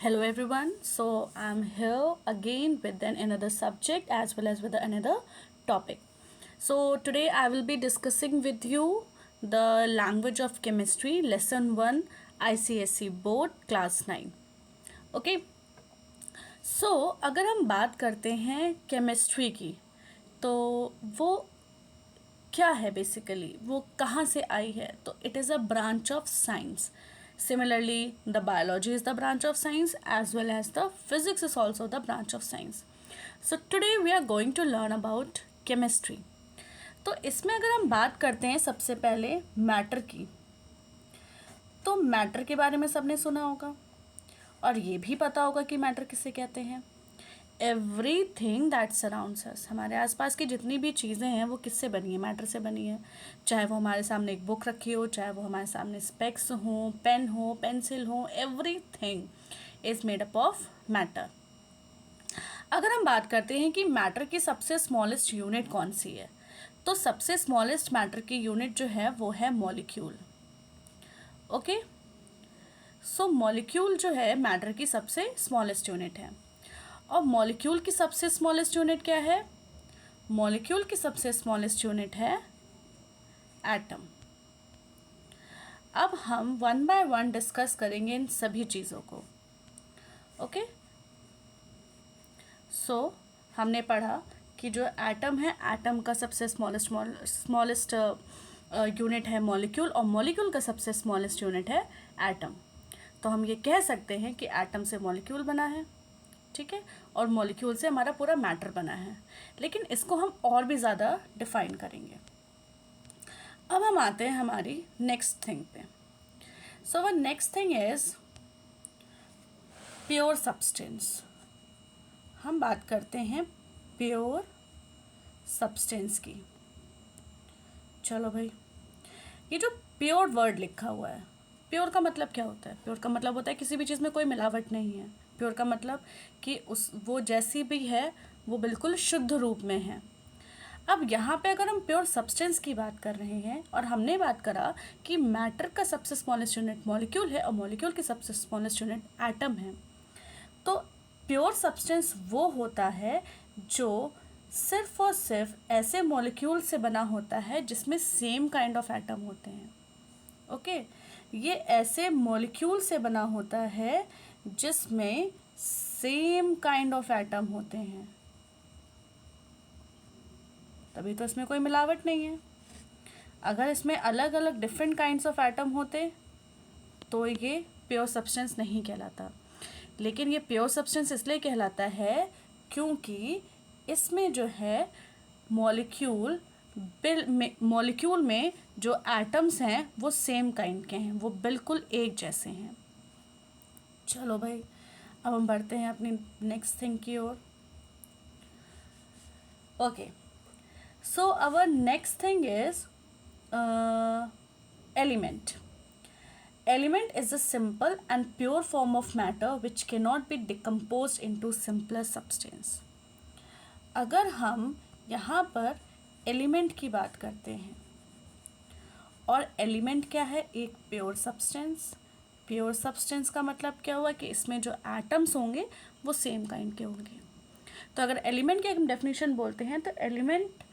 Hello everyone. So I'm here again with another subject as well as with another topic. So today I will be discussing with you the language of chemistry lesson 1 ICSE board class 9. Okay. So अगर हम बात करते हैं chemistry की तो वो क्या है बेसिकली, वो कहाँ से आई है? तो it is a branch of science. Similarly, the biology is the branch of science as well as the physics is also the branch of science. So today we are going to learn about chemistry. तो इसमें अगर हम बात करते हैं सबसे पहले matter की, तो मैटर के बारे में सबने सुना होगा और ये भी पता होगा कि मैटर किसे कहते हैं. एवरीथिंग दैट सराउंड्स अस, हमारे आसपास की जितनी भी चीज़ें हैं वो किससे बनी है? मैटर से बनी है. चाहे वो हमारे सामने एक बुक रखी हो, चाहे वो हमारे सामने स्पेक्स हो, पेन हो, पेंसिल हो, everything is made up of matter. अगर हम बात करते हैं कि मैटर की सबसे स्मॉलेस्ट यूनिट कौन सी है, तो सबसे स्मॉलेस्ट मैटर की यूनिट जो है वो है मॉलिक्यूल. ओके, सो मॉलिक्यूल जो है मैटर की सबसे स्मॉलेस्ट यूनिट है. और मॉलिक्यूल की सबसे स्मॉलेस्ट यूनिट क्या है? मॉलिक्यूल की सबसे स्मॉलेस्ट यूनिट है एटम. अब हम वन बाय वन डिस्कस करेंगे इन सभी चीज़ों को. ओके, सो हमने पढ़ा कि जो एटम है, एटम का सबसे स्मॉलेस्ट यूनिट है मॉलिक्यूल, और मॉलिक्यूल का सबसे स्मॉलेस्ट यूनिट है एटम. तो हम ये कह सकते हैं कि एटम से मॉलिक्यूल बना है, ठीक है, और मॉलिक्यूल से हमारा पूरा मैटर बना है. लेकिन इसको हम और भी ज़्यादा डिफाइन करेंगे. अब हम आते हैं हमारी नेक्स्ट थिंग पे. So our next thing is pure substance. हम बात करते हैं प्योर सब्सटेंस की. चलो भाई, ये जो प्योर वर्ड लिखा हुआ है, प्योर का मतलब क्या होता है? प्योर का मतलब होता है किसी भी चीज़ में कोई मिलावट नहीं है. प्योर का मतलब कि वो जैसी भी है वो बिल्कुल शुद्ध रूप में है. अब यहाँ पे अगर हम प्योर सब्सटेंस की बात कर रहे हैं और हमने बात करा कि मैटर का सबसे स्मॉलेस्ट यूनिट मॉलिक्यूल है और मॉलिक्यूल की सबसे स्मॉलेस्ट यूनिट एटम है, तो प्योर सब्सटेंस वो होता है जो सिर्फ और सिर्फ ऐसे मॉलिक्यूल से बना होता है जिसमें सेम काइंड ऑफ एटम होते हैं. ओके, ये ऐसे मॉलिक्यूल से बना होता है जिसमें सेम काइंड ऑफ एटम होते हैं, तभी तो इसमें कोई मिलावट नहीं है. अगर इसमें अलग अलग डिफरेंट काइंड्स ऑफ एटम होते तो ये प्योर सब्सटेंस नहीं कहलाता. लेकिन ये प्योर सब्सटेंस इसलिए कहलाता है क्योंकि इसमें जो है मॉलिक्यूल में जो एटम्स हैं वो सेम काइंड के हैं, वो बिल्कुल एक जैसे हैं. चलो भाई, अब हम बढ़ते हैं अपनी नेक्स्ट थिंग की ओर. Okay, so our next thing is element. Element is a simple and pure form of matter which cannot be decomposed into simpler substance. अगर हम यहाँ पर एलिमेंट की बात करते हैं, और एलिमेंट क्या है? एक प्योर सब्सटेंस. प्योर सब्सटेंस का मतलब क्या हुआ कि इसमें जो एटम्स होंगे वो सेम काइंड के होंगे. तो अगर एलिमेंट की हम डेफिनेशन बोलते हैं तो एलिमेंट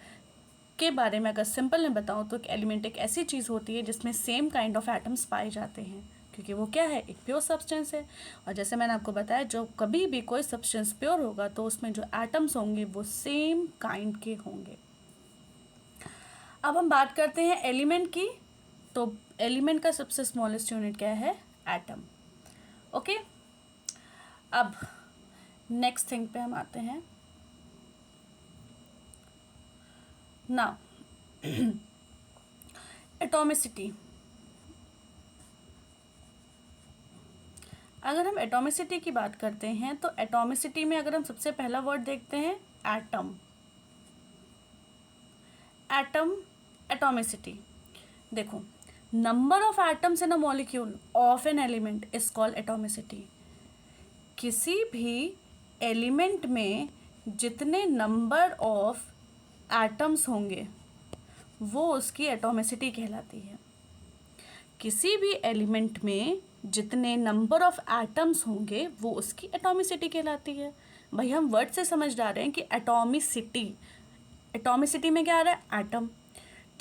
के बारे में अगर सिंपल में बताऊँ तो एलिमेंट एक ऐसी चीज़ होती है जिसमें सेम काइंड ऑफ एटम्स पाए जाते हैं, क्योंकि वो क्या है? एक प्योर सब्सटेंस है. और जैसे मैंने आपको बताया, जो कभी भी कोई सब्सटेंस प्योर होगा तो उसमें जो एटम्स होंगे वो सेम काइंड के होंगे. अब हम बात करते हैं एलिमेंट की. तो एलिमेंट का सबसे स्मॉलेस्ट यूनिट क्या है? एटम. ओके, अब नेक्स्ट थिंग पे हम आते हैं. Now atomicity. अगर हम एटॉमिसिटी की बात करते हैं तो एटॉमिसिटी में अगर हम सबसे पहला वर्ड देखते हैं एटम. Atom, atomicity. देखो, number of atoms in a molecule of an element is called atomicity. किसी भी एलिमेंट में जितने नंबर ऑफ एटम्स होंगे वो उसकी एटॉमिसिटी कहलाती है. किसी भी एलिमेंट में जितने नंबर ऑफ एटम्स होंगे वो उसकी एटॉमिसिटी कहलाती है। भाई हम वर्ड से समझ जा रहे हैं कि एटॉमिसिटी, एटॉमिसिटी में क्या आ रहा है, एटम,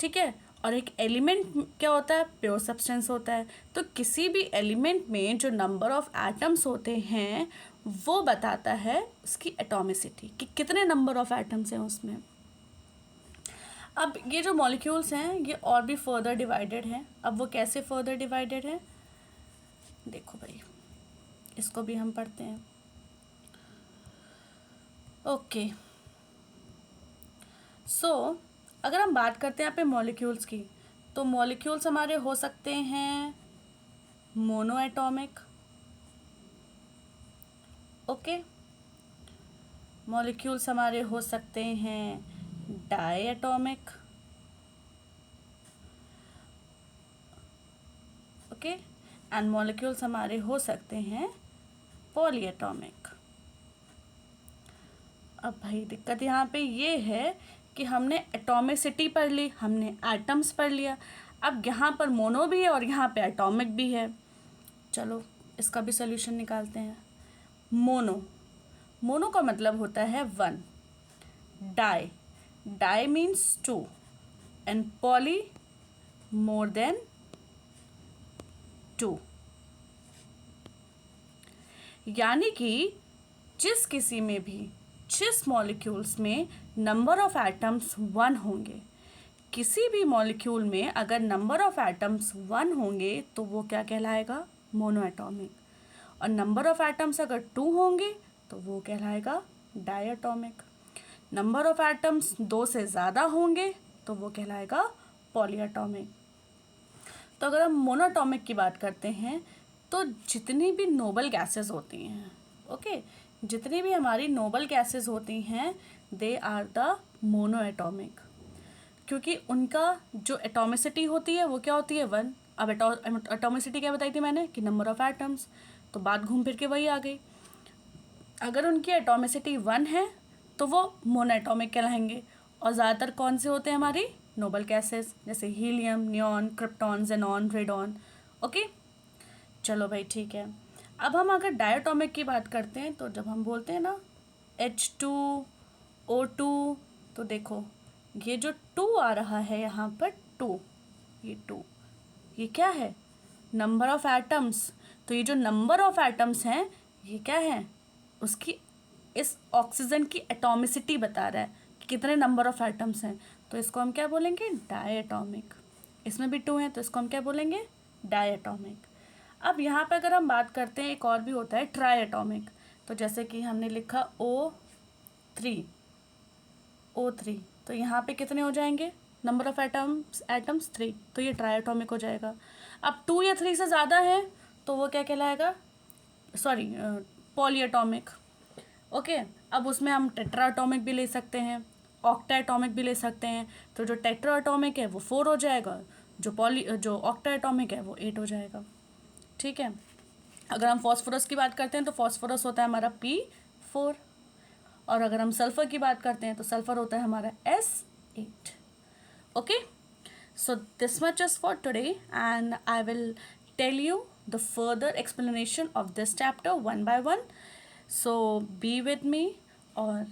ठीक है। और एक एलिमेंट क्या होता है, प्योर सब्सटेंस होता है। तो किसी भी एलिमेंट में जो नंबर ऑफ एटम्स होते हैं वो बताता है उसकी एटॉमिसिटी, कि कितने नंबर ऑफ एटम्स हैं उसमें। अब ये जो मॉलिक्यूल्स हैं ये और भी फर्दर डिवाइडेड हैं। अब वो कैसे फर्दर डिवाइडेड है, देखो भाई, इसको भी हम पढ़ते हैं। ओके, सो अगर हम बात करते हैं यहाँ पे मॉलिक्यूल्स की, तो मॉलिक्यूल्स हमारे हो सकते हैं मोनो एटॉमिक, ओके, मॉलिक्यूल्स हमारे हो सकते हैं diatomic, okay, and molecules हमारे हो सकते हैं पॉली एटॉमिक। अब भाई दिक्कत यहाँ पे ये है कि हमने एटॉमिसिटी पढ़ ली, हमने एटम्स पढ़ लिया, अब यहाँ पर मोनो भी है और यहाँ पे एटॉमिक भी है। चलो इसका भी सोल्यूशन निकालते हैं। मोनो, मोनो का मतलब होता है one, di, di means two, and poly more than two. यानी कि जिस किसी में भी, जिस मॉलिक्यूल्स में नंबर ऑफ एटम्स वन होंगे, किसी भी मॉलिक्यूल में अगर नंबर ऑफ एटम्स वन होंगे तो वो क्या कहलाएगा, मोनो एटॉमिक। और नंबर ऑफ एटम्स अगर टू होंगे तो वो कहलाएगा diatomic. Number of atoms दो से ज़्यादा होंगे तो वो कहलाएगा पॉली एटॉमिक। तो अगर हम मोनोटॉमिक की बात करते हैं तो जितनी भी नोबल गैसेस होती हैं, ओके, जितनी भी हमारी नोबल गैसेस होती हैं they are the monoatomic, क्योंकि उनका जो एटॉमिसिटी होती है वो क्या होती है, वन। अब एटॉमिसिटी क्या बताई थी मैंने कि नंबर ऑफ एटम्स, तो बात घूम फिर के वही आ गई। अगर उनकी एटॉमिसिटी वन है तो वो मोनो एटॉमिक कहलाएंगे। और ज़्यादातर कौन से होते हैं हमारी नोबल गैसेस, जैसे helium, neon, krypton, xenon, radon, okay. चलो भाई ठीक है। अब हम अगर डायटोमिक की बात करते हैं तो जब हम बोलते हैं ना H2O2, तो देखो ये जो टू आ रहा है यहाँ पर, टू, ये टू, ये क्या है, नंबर ऑफ एटम्स। तो ये जो नंबर ऑफ एटम्स हैं ये क्या है, उसकी, इस ऑक्सीजन की एटॉमिसिटी बता रहा है कि कितने नंबर ऑफ एटम्स हैं। तो इसको हम क्या बोलेंगे, डाई एटॉमिक। इसमें भी टू हैं तो इसको हम क्या बोलेंगे, डाई एटॉमिक। अब यहाँ पे अगर हम बात करते हैं एक और भी होता है ट्राई एटॉमिक। तो जैसे कि हमने लिखा O3, O3, तो यहाँ पे कितने हो जाएंगे, नंबर ऑफ एटम्स 3, तो ये ट्राई एटॉमिक हो जाएगा। अब 2 या 3 से ज़्यादा है तो वो क्या कहलाएगा, सॉरी, पॉली एटॉमिक, ओके। अब उसमें हम टेट्रा एटॉमिक भी ले सकते हैं, ऑक्टा एटॉमिक भी ले सकते हैं। तो जो टेट्रा एटॉमिक है वो 4 हो जाएगा, जो ऑक्टा एटॉमिक है वो 8 हो जाएगा, ठीक है। अगर हम फॉस्फोरस की बात करते हैं तो फॉस्फोरस होता है हमारा P4, और अगर हम सल्फर की बात करते हैं तो सल्फर होता है हमारा S8, okay. So this much is for today and I will tell you the further explanation of this chapter one by one. So be with me, और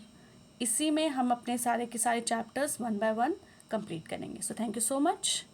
इसी में हम अपने सारे के सारे chapters one by one complete करेंगे। So thank you so much.